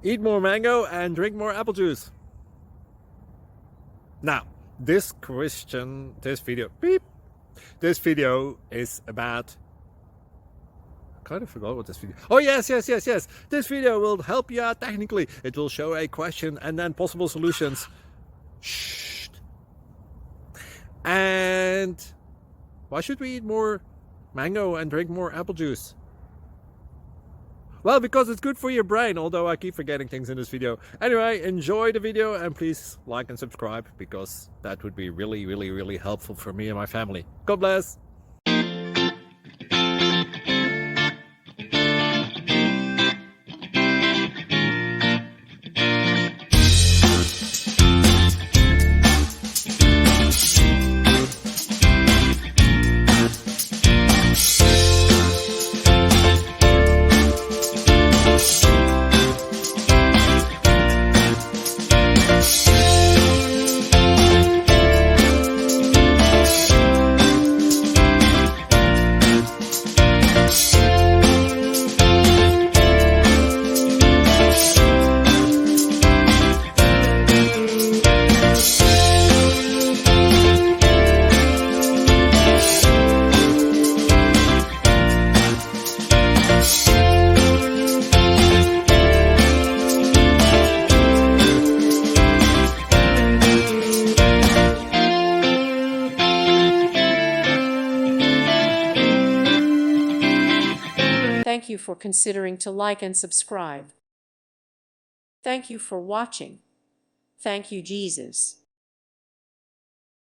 Eat more mango and drink more apple juice. Now, this video is about, I kind of forgot what this video. Oh, yes. This video will help you out technically. It will show a question and then possible solutions. Shh. And why should we eat more mango and drink more apple juice? Well, because it's good for your brain, although I keep forgetting things in this video. Anyway, enjoy the video and please like and subscribe, because that would be really helpful for me and my family. God bless! Thank you for considering to like and subscribe. Thank you for watching. Thank you, Jesus.